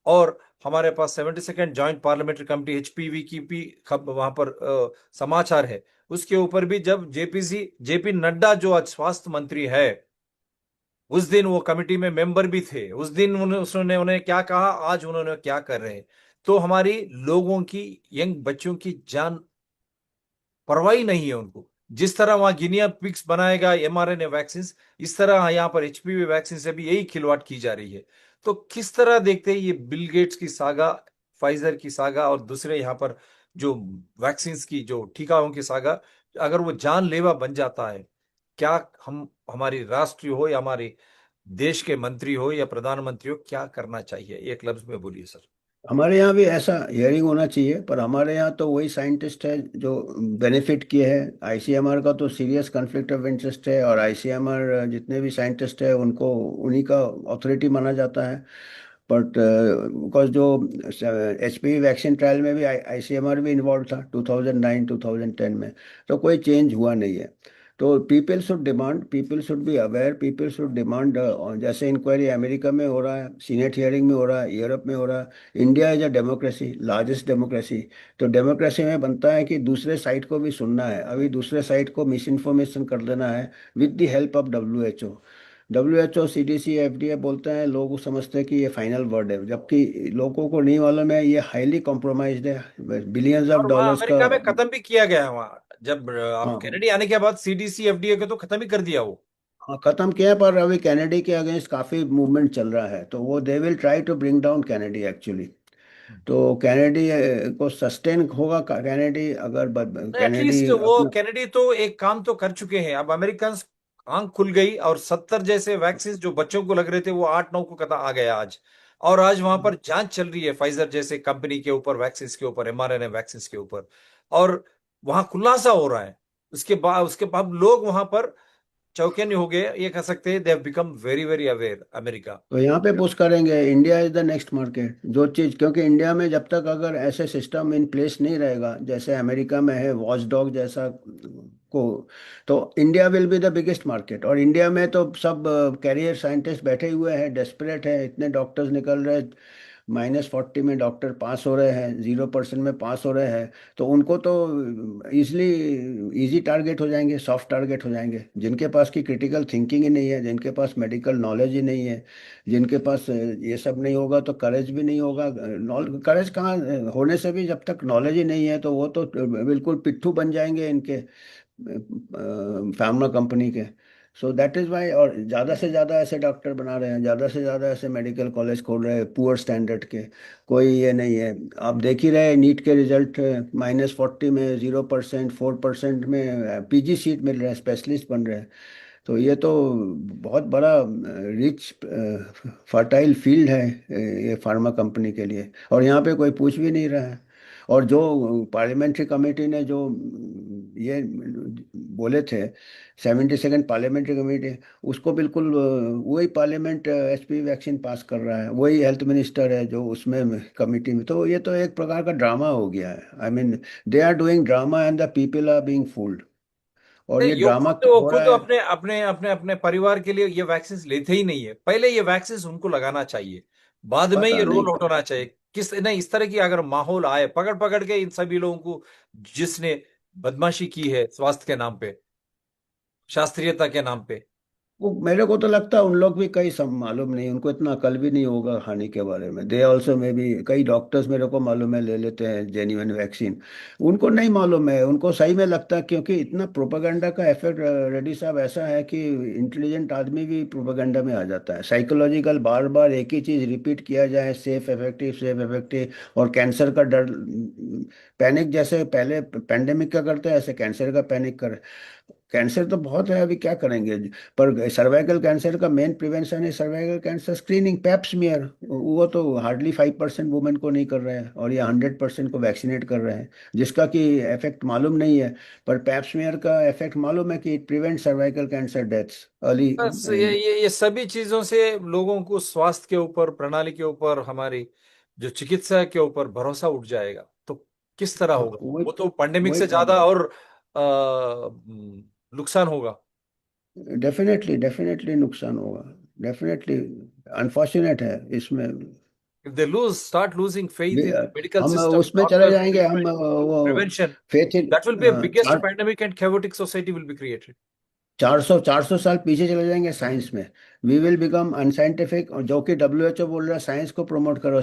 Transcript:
और हमारे पास 72nd joint parliamentary committee HPV की भी वहां पर समाचार है। उसके ऊपर भी जब जेपी नड्डा जो आज स्वास्थ्य मंत्री है, उस दिन वो कमेटी में मेंबर भी थे, उस दिन उसने उन्हें क्या कहा, आज उन्होंने क्या कर रहे हैं। तो हमारी लोगों की, यंग बच्चों की जान परवाही नहीं है उनको। जिस तरह वहां गिनिया पिग्स बनाएगा एमआरएनए वैक्सीन, इस तरह यहाँ पर एचपीवी वैक्सीन से भी यही खिलवाड़ की जा रही है। तो किस तरह देखते हैं ये बिल गेट्स की सागा, फाइजर की सागा और दूसरे यहाँ पर जो वैक्सीन की जो टीकाओं की सागा, अगर वो जानलेवा बन जाता है, क्या हम, हमारी राष्ट्रीय हो या हमारे देश के मंत्री हो या प्रधानमंत्री हो, क्या करना चाहिए? एक लफ्ज में बोलिए सर। हमारे यहाँ भी ऐसा हियरिंग होना चाहिए, पर हमारे यहाँ तो वही साइंटिस्ट है जो बेनिफिट किए हैं। आईसीएमआर का तो सीरियस कॉन्फ्लिक्ट ऑफ इंटरेस्ट है, और आईसीएमआर जितने भी साइंटिस्ट है उनको उन्हीं का अथॉरिटी माना जाता है। बट बिकॉज जो एचपीवी वैक्सीन ट्रायल में भी आईसीएमआर भी इन्वॉल्व था 2009 2010 में, तो कोई चेंज हुआ नहीं है। तो people should demand, people should be aware, people should demand. जैसे इंक्वायरी अमेरिका में हो रहा है, सीनेट हियरिंग में हो रहा है, यूरोप में हो रहा है। India is a democracy, largest democracy. तो डेमोक्रेसी में बनता है कि दूसरे साइड को भी सुनना है। अभी दूसरे साइड को मिस इन्फॉर्मेशन कर देना है with the help of W H O. WHO, CDC, FDA बोलते हैं, लोग समझते हैं कि ये फाइनल वर्ड है, जबकि लोगों को नहीं मालूम है ये हाईली कॉम्प्रोमाइज्ड है, बिलियंस ऑफ और वहां डॉलर्स का। अमेरिका में खत्म भी किया गया है वहां, जब आप हाँ कैनेडी आने के बाद सीडीसी एफडीए को तो खत्म ही कर दिया वो। हाँ, खत्म किया है, पर अभी कैनेडी के अगेंस्ट काफी मूवमेंट चल रहा है, तो वो they will try to bring down Kennedy actually. तो कैनेडी को सस्टेन होगा, कैनेडी अगर कैनेडी एटलीस्ट वो अपना। कैनेडी तो एक काम तो कर चुके हैं। अब अमेरिकन आंख खुल गई, और 70 जैसे वैक्सीन जो बच्चों को लग रहे थे वो 8-9 को कदा आ गया आज। और आज वहां पर जांच चल रही है फाइजर जैसे कंपनी के ऊपर, वैक्सीन के ऊपर, एमआरएनए वैक्सीन के ऊपर। और वहां खुलासा हो रहा है। उसके बाद लोग वहां पर चौकन्ने हो गए, ये कह सकते हैं, they have become very very aware America. तो यहाँ पे पुश करेंगे, India is the next market जो चीज़, क्योंकि इंडिया में जब तक अगर ऐसे सिस्टम इन प्लेस नहीं रहेगा जैसे अमेरिका में है, वॉच डॉग जैसा को, तो India will be the biggest market. और इंडिया में तो सब कैरियर साइंटिस्ट बैठे हुए हैं, डेस्परेट है, इतने डॉक्टर्स निकल रहे हैं। -40 में डॉक्टर पास हो रहे हैं, 0% में पास हो रहे हैं। तो उनको तो इजली इजी टारगेट हो जाएंगे, सॉफ्ट टारगेट हो जाएंगे, जिनके पास की क्रिटिकल थिंकिंग ही नहीं है, जिनके पास मेडिकल नॉलेज ही नहीं है, जिनके पास ये सब नहीं होगा तो करेज भी नहीं होगा। करेज कहाँ होने से भी, जब तक नॉलेज ही नहीं है तो वो तो बिल्कुल पिट्ठू बन जाएंगे इनके फार्मा कंपनी के। सो दैट इज वाई, और ज़्यादा से ज़्यादा ऐसे डॉक्टर बना रहे हैं, ज़्यादा से ज़्यादा ऐसे मेडिकल कॉलेज खोल रहे हैं पुअर स्टैंडर्ड के। कोई ये नहीं है। आप देख ही रहे नीट के रिजल्ट, -40 में 0%, 4% में पीजी सीट मिल रहे हैं, स्पेशलिस्ट बन रहे हैं। तो ये तो बहुत बड़ा रिच फर्टाइल फील्ड है ये फार्मा कंपनी के लिए, और यहाँ पे कोई पूछ भी नहीं रहा है। और जो पार्लियामेंट्री कमेटी ने जो ये बोले थे, 72nd पार्लियामेंट्री कमेटी, उसको बिल्कुल वही पार्लियामेंट एचपीवी वैक्सीन पास कर रहा है, वही हेल्थ मिनिस्टर है जो उसमें कमेटी में। तो ये तो एक प्रकार का ड्रामा हो गया है। I mean, they are doing drama and the people are being fooled. और नहीं, ये यो ड्रामा खुद वो हो रहा खुद है। अपने अपने अपने अपने परिवार के लिए ये वैक्सीन लेते ही नहीं है। पहले ये वैक्सीन उनको लगाना चाहिए, बाद में पता ये नहीं। रोल आउट होना चाहिए। किस नहीं, इस तरह की अगर माहौल आए, पकड़ पकड़ के इन सभी लोगों को, जिसने बदमाशी की है स्वास्थ्य के नाम पे, शास्त्रीयता के नाम पे। वो मेरे को तो लगता है उन लोग भी कई सब मालूम नहीं, उनको इतना अकल भी नहीं होगा हानि के बारे में। दे ऑल्सो में भी कई डॉक्टर्स मेरे को मालूम है ले लेते हैं जेन्युइन वैक्सीन। उनको नहीं मालूम है, उनको सही में लगता है, क्योंकि इतना प्रोपागेंडा का इफेक्ट रेड्डी साहब ऐसा है कि इंटेलिजेंट आदमी भी प्रोपागेंडा में आ जाता है। साइकोलॉजिकल, बार बार एक ही चीज रिपीट किया जाए, सेफ इफेक्टिव सेफ इफेक्टिव, और कैंसर का डर, पैनिक जैसे पहले पेंडेमिक का करते हैं ऐसे कैंसर का पैनिक कर। कैंसर तो बहुत है, अभी क्या करेंगे। पर सर्वाइकल कैंसर का मेन प्रिवेंशन है सर्वाइकल कैंसर स्क्रीनिंग, पैप्समियर। वो तो हार्डली 5% वुमेन को नहीं कर रहे हैं, और ये 100% को वैक्सीनेट कर रहे हैं, जिसका कि इफेक्ट मालूम नहीं है। पर पैप्समियर का इफेक्ट मालूम है कि it prevent cervical cancer deaths early. बस ये सभी चीजों से लोगों को स्वास्थ्य के ऊपर, प्रणाली के ऊपर, हमारी जो चिकित्सा के ऊपर भरोसा उठ जाएगा तो किस तरह होगा? वही वो तो पेंडेमिक वही से ज्यादा और नुकसान होगा। डेफिनेटली डेफिनेटली नुकसान होगा, डेफिनेटली। अनफॉर्चुनेट है इसमें। If they start losing faith in the medical हम system, उसमें चले doctors, जाएंगे, हम treatment, वो prevention, faith in that will be a biggest 400 pandemic and chaotic society will be created. 400 साल पीछे चले जाएंगे साइंस में। वी विल बिकम अनसाइंटिफिक, जो कि WHO बोल रहा है साइंस को प्रमोट करो,